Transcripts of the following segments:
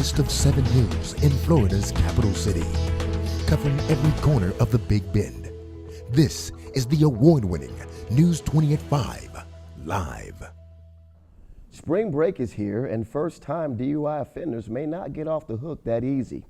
host of 7 News in Florida's capital city, covering every corner of the Big Bend. This is the award-winning News 20 at 5 Live. Spring break is here, and first-time DUI offenders may not get off the hook that easy.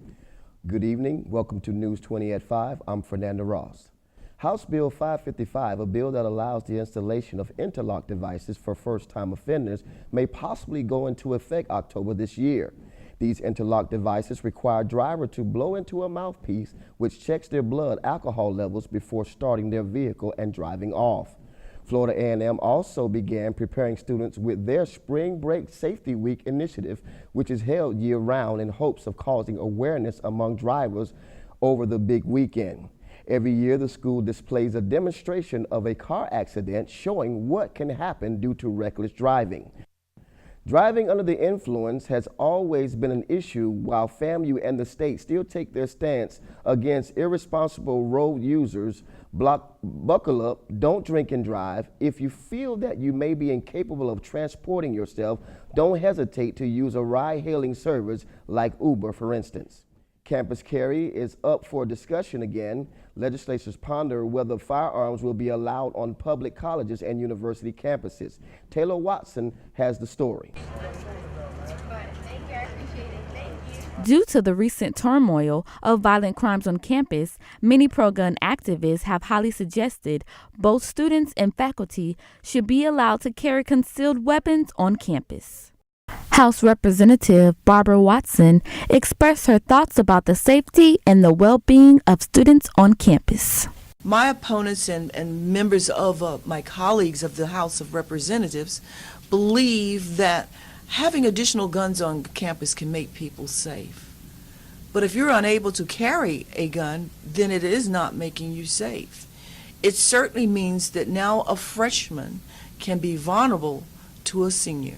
Good evening. Welcome to News 20 at 5. I'm Fernando Ross. House Bill 555, a bill that allows the installation of interlock devices for first-time offenders, may possibly go into effect October this year. These interlock devices require a driver to blow into a mouthpiece which checks their blood alcohol levels before starting their vehicle and driving off. Florida A&M also began preparing students with their Spring Break Safety Week initiative, which is held year-round in hopes of causing awareness among drivers over the big weekend. Every year, the school displays a demonstration of a car accident showing what can happen due to reckless driving. Driving under the influence has always been an issue, while FAMU and the state still take their stance against irresponsible road users. Buckle up, don't drink and drive. If you feel that you may be incapable of transporting yourself, don't hesitate to use a ride-hailing service like Uber, for instance. Campus carry is up for discussion again. Legislators ponder whether firearms will be allowed on public colleges and university campuses. Taylor Watson has the story. Due to the recent turmoil of violent crimes on campus, many pro-gun activists have highly suggested both students and faculty should be allowed to carry concealed weapons on campus. House Representative Barbara Watson expressed her thoughts about the safety and the well-being of students on campus. My opponents and members of my colleagues of the House of Representatives believe that having additional guns on campus can make people safe. But if you're unable to carry a gun, then it is not making you safe. It certainly means that now a freshman can be vulnerable to a senior.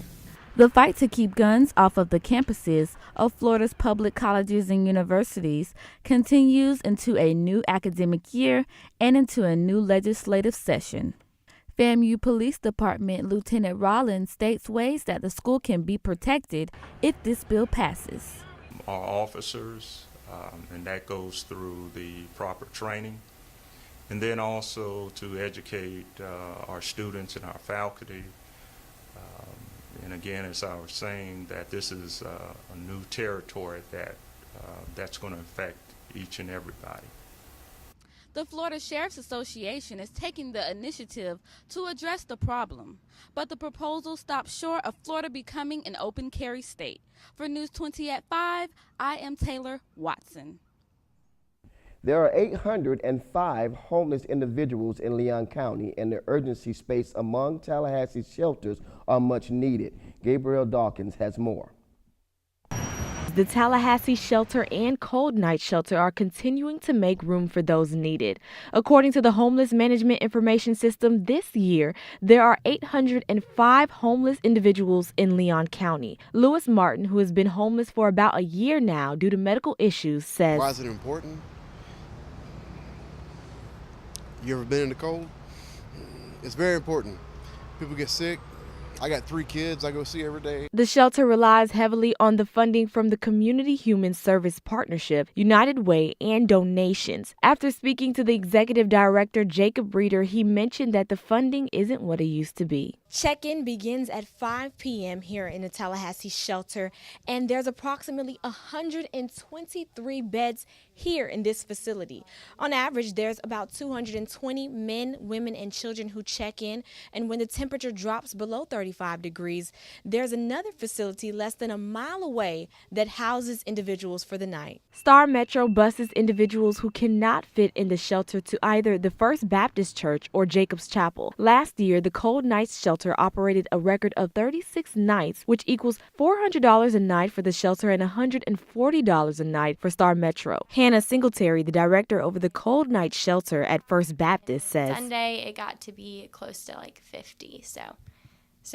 The fight to keep guns off of the campuses of Florida's public colleges and universities continues into a new academic year and into a new legislative session. FAMU Police Department Lieutenant Rollins states ways that the school can be protected if this bill passes. Our officers, and that goes through the proper training, and then also to educate our students and our faculty. And again, as I was saying, that this is a new territory that's going to affect each and everybody. The Florida Sheriff's Association is taking the initiative to address the problem, but the proposal stops short of Florida becoming an open carry state. For News 20 at 5, I am Taylor Watson. There are 805 homeless individuals in Leon County, and the urgency space among Tallahassee's shelters are much needed. Gabriel Dawkins has more. The Tallahassee Shelter and Cold Night Shelter are continuing to make room for those needed. According to the Homeless Management Information System, this year, there are 805 homeless individuals in Leon County. Lewis Martin, who has been homeless for about a year now due to medical issues, says, "Why is it important? You ever been in the cold? It's very important. People get sick. I got 3 kids I go see every day." The shelter relies heavily on the funding from the Community Human Service Partnership, United Way, and donations. After speaking to the executive director, Jacob Reeder, he mentioned that the funding isn't what it used to be. Check-in begins at 5 p.m. here in the Tallahassee shelter, and there's approximately 123 beds here in this facility. On average, there's about 220 men, women, and children who check in, and when the temperature drops below 35 degrees, there's another facility less than a mile away that houses individuals for the night. Star Metro buses individuals who cannot fit in the shelter to either the First Baptist Church or Jacob's Chapel. Last year, the Cold Nights Shelter operated a record of 36 nights, which equals $400 a night for the shelter and $140 a night for Star Metro. Hannah Singletary, the director over the Cold Night Shelter at First Baptist, says, Sunday it got to be close to like 50, so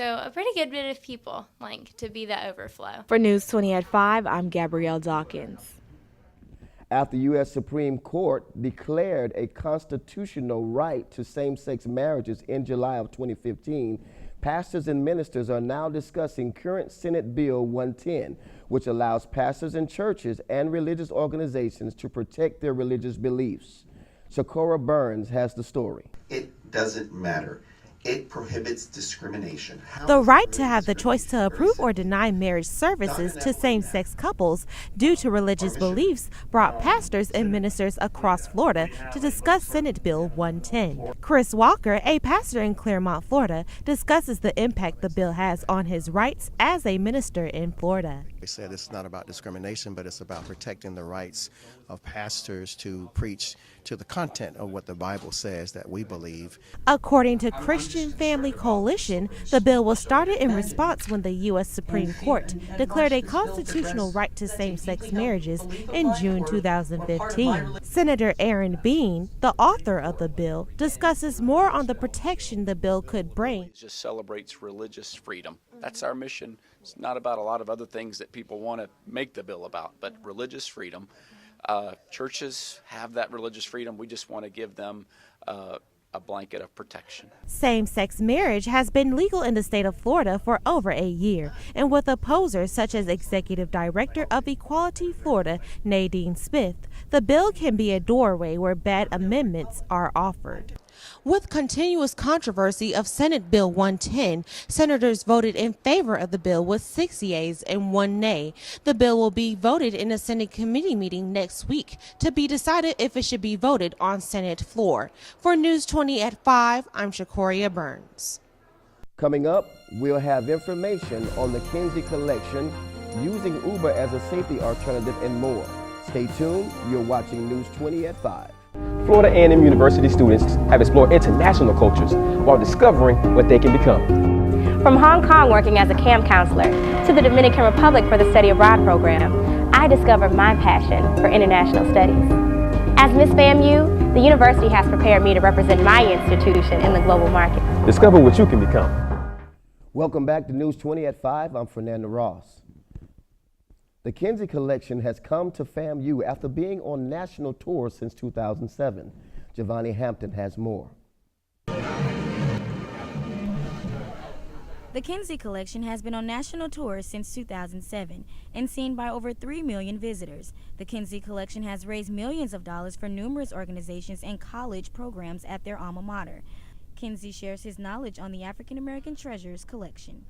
a pretty good bit of people like to be the overflow. For News 20 at 5, I'm Gabrielle Dawkins. After U.S. Supreme Court declared a constitutional right to same-sex marriages in July of 2015, pastors and ministers are now discussing current Senate Bill 110, which allows pastors and churches and religious organizations to protect their religious beliefs. Shakora Burns has the story. It doesn't matter. It prohibits discrimination. The right to have the choice to approve or deny marriage services to same-sex couples due to religious beliefs brought pastors and ministers across Florida to discuss Senate Bill 110. Chris Walker, a pastor in Clermont, Florida, discusses the impact the bill has on his rights as a minister in Florida. They said it's not about discrimination, but it's about protecting the rights of pastors to preach to the content of what the Bible says that we believe. According to Christian Family Coalition, the bill was started in response when the U.S. Supreme Court declared a constitutional right to same-sex marriages in June 2015. Senator Aaron Bean, the author of the bill, discusses more on the protection the bill could bring. It just celebrates religious freedom. That's our mission. It's not about a lot of other things that people want to make the bill about, but religious freedom. Churches have that religious freedom. We just want to give them a blanket of protection. Same-sex marriage has been legal in the state of Florida for over a year, and with opposers such as Executive Director of Equality Florida, Nadine Smith, the bill can be a doorway where bad amendments are offered. With continuous controversy of Senate Bill 110, senators voted in favor of the bill with 6 yeas and 1 nay. The bill will be voted in a Senate committee meeting next week to be decided if it should be voted on Senate floor. For News 20 at 5, I'm Shakoria Burns. Coming up, we'll have information on the Kinsey Collection, using Uber as a safety alternative, and more. Stay tuned. You're watching News 20 at 5. Florida A&M University students have explored international cultures while discovering what they can become. From Hong Kong working as a camp counselor to the Dominican Republic for the Study Abroad program, I discovered my passion for international studies. As Miss FAMU, the university has prepared me to represent my institution in the global market. Discover what you can become. Welcome back to News 20 at 5. I'm Fernando Ross. The Kinsey Collection has come to FAMU after being on national tour since 2007. Giovanni Hampton has more. The Kinsey Collection has been on national tour since 2007 and seen by over 3 million visitors. The Kinsey Collection has raised millions of dollars for numerous organizations and college programs at their alma mater. Kinsey shares his knowledge on the African American Treasures Collection.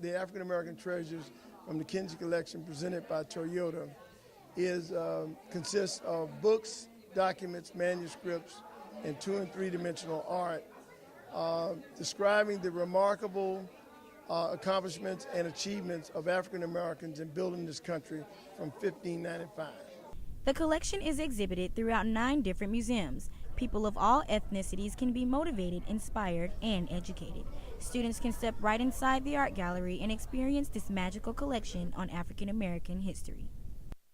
The African American Treasures from the Kinsey Collection, presented by Toyota, consists of books, documents, manuscripts, and 2- and 3-dimensional art describing the remarkable accomplishments and achievements of African Americans in building this country from 1595. The collection is exhibited throughout 9 different museums. People of all ethnicities can be motivated, inspired, and educated. Students can step right inside the art gallery and experience this magical collection on African American history.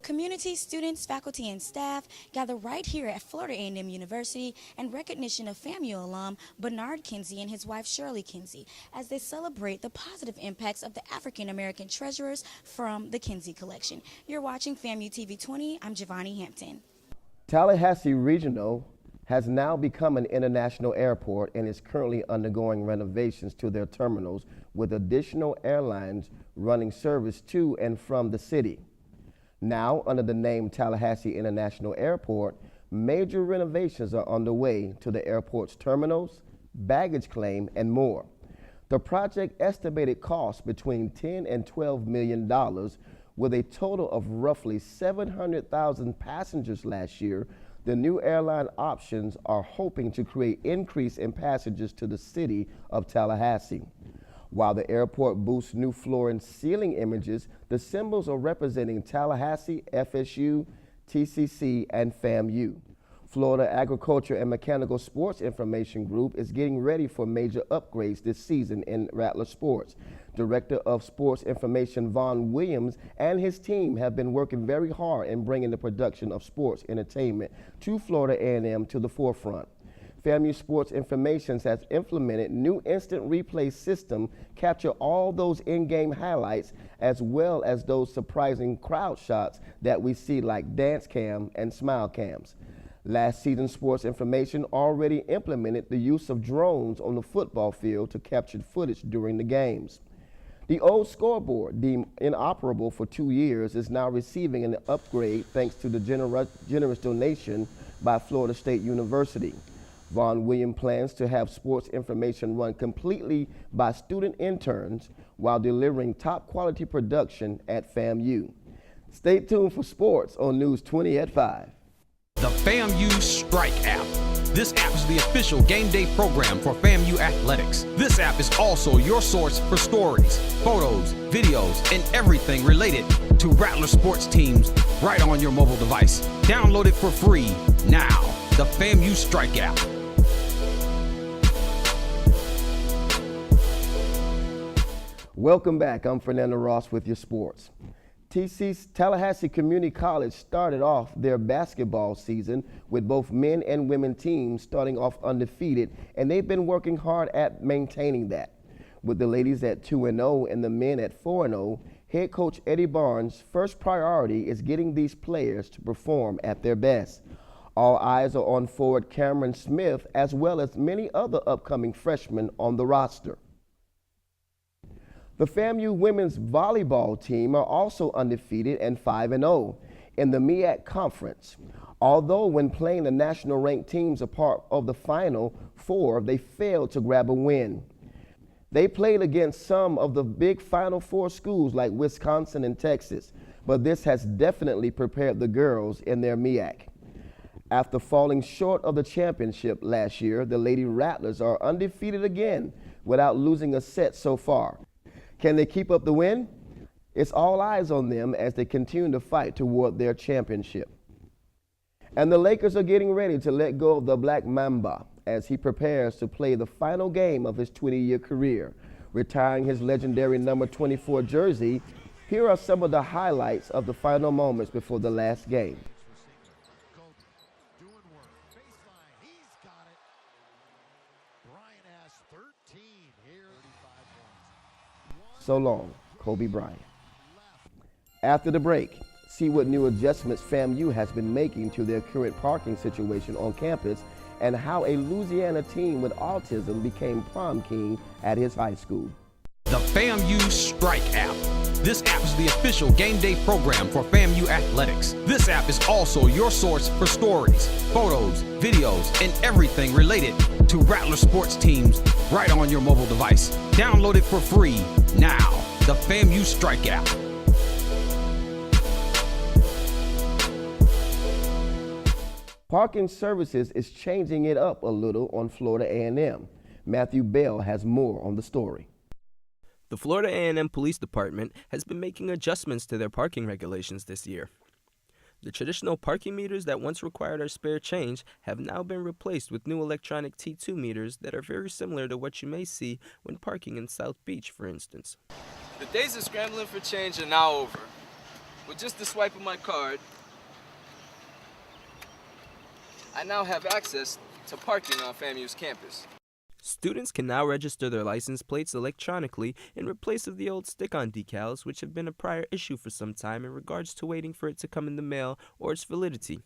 Community, students, faculty, and staff gather right here at Florida A&M University in recognition of FAMU alum Bernard Kinsey and his wife Shirley Kinsey as they celebrate the positive impacts of the African American treasurers from the Kinsey Collection. You're watching FAMU TV 20. I'm Giovanni Hampton. Tallahassee Regional has now become an international airport and is currently undergoing renovations to their terminals, with additional airlines running service to and from the city. Now, under the name Tallahassee International Airport, major renovations are underway to the airport's terminals, baggage claim, and more. The project estimated cost between $10 and $12 million, with a total of roughly 700,000 passengers last year. The new airline options are hoping to create increase in passengers to the city of Tallahassee. While the airport boasts new floor and ceiling images, the symbols are representing Tallahassee, FSU, TCC, and FAMU. Florida Agriculture and Mechanical Sports Information Group is getting ready for major upgrades this season in Rattler Sports. Director of Sports Information Vaughn Williams and his team have been working very hard in bringing the production of sports entertainment to Florida A&M to the forefront. FAMU Sports Information has implemented new instant replay system, capture all those in-game highlights as well as those surprising crowd shots that we see like dance cam and smile cams. Last season, Sports Information already implemented the use of drones on the football field to capture footage during the games. The old scoreboard, deemed inoperable for 2 years, is now receiving an upgrade thanks to the generous donation by Florida State University. Vaughn Williams plans to have Sports Information run completely by student interns while delivering top quality production at FAMU. Stay tuned for sports on News 20 at 5. The FAMU Strike app. This app is the official game day program for FAMU athletics. This app is also your source for stories, photos, videos, and everything related to Rattler sports teams right on your mobile device. Download it for free now. The FAMU Strike app. Welcome back. I'm Fernando Ross with your sports. Tallahassee Community College started off their basketball season with both men and women teams starting off undefeated, and they've been working hard at maintaining that. With the ladies at 2-0 and the men at 4-0, head coach Eddie Barnes' first priority is getting these players to perform at their best. All eyes are on forward Cameron Smith as well as many other upcoming freshmen on the roster. The FAMU women's volleyball team are also undefeated and 5-0 in the MEAC Conference. Although when playing the national ranked teams a part of the Final Four, they failed to grab a win. They played against some of the big Final Four schools like Wisconsin and Texas, but this has definitely prepared the girls in their MEAC. After falling short of the championship last year, the Lady Rattlers are undefeated again without losing a set so far. Can they keep up the win? It's all eyes on them as they continue to fight toward their championship. And the Lakers are getting ready to let go of the Black Mamba as he prepares to play the final game of his 20-year career. Retiring his legendary number 24 jersey, here are some of the highlights of the final moments before the last game. So long, Kobe Bryant. After the break, see what new adjustments FAMU has been making to their current parking situation on campus and how a Louisiana teen with autism became prom king at his high school. The FAMU Strike app. This app is the official game day program for FAMU athletics. This app is also your source for stories, photos, videos, and everything related to Rattler sports teams right on your mobile device. Download it for free now. The FAMU Strike app. Parking Services is changing it up a little on Florida A&M. Matthew Bell has more on the story. The Florida A&M Police Department has been making adjustments to their parking regulations this year. The traditional parking meters that once required our spare change have now been replaced with new electronic T2 meters that are very similar to what you may see when parking in South Beach, for instance. The days of scrambling for change are now over. With just the swipe of my card, I now have access to parking on FAMU's campus. Students can now register their license plates electronically in replace of the old stick-on decals, which have been a prior issue for some time in regards to waiting for it to come in the mail or its validity.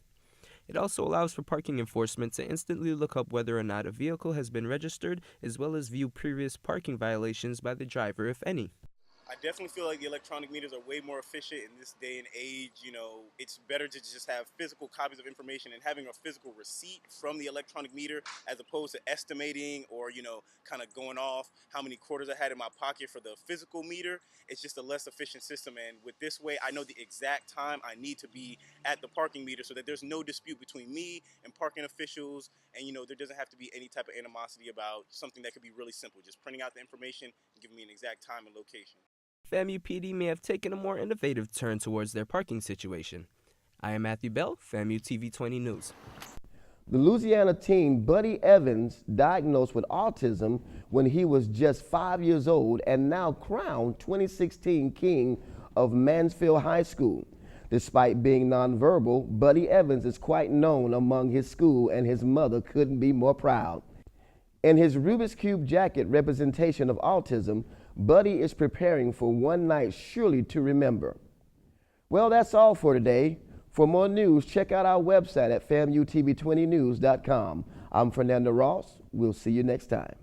It also allows for parking enforcement to instantly look up whether or not a vehicle has been registered, as well as view previous parking violations by the driver, if any. I definitely feel like the electronic meters are way more efficient in this day and age. You know, it's better to just have physical copies of information and having a physical receipt from the electronic meter as opposed to estimating or, you know, kind of going off how many quarters I had in my pocket for the physical meter. It's just a less efficient system. And with this way, I know the exact time I need to be at the parking meter so that there's no dispute between me and parking officials. And, you know, there doesn't have to be any type of animosity about something that could be really simple, just printing out the information and giving me an exact time and location. FAMU PD may have taken a more innovative turn towards their parking situation. I am Matthew Bell, FAMU TV 20 News. The Louisiana teen Buddy Evans, diagnosed with autism when he was just 5 years old and now crowned 2016 King of Mansfield High School. Despite being nonverbal, Buddy Evans is quite known among his school, and his mother couldn't be more proud. In his Rubik's Cube jacket representation of autism, Buddy is preparing for one night surely to remember. Well, that's all for today. For more news, check out our website at FAMUTV20news.com. I'm Fernando Ross. We'll see you next time.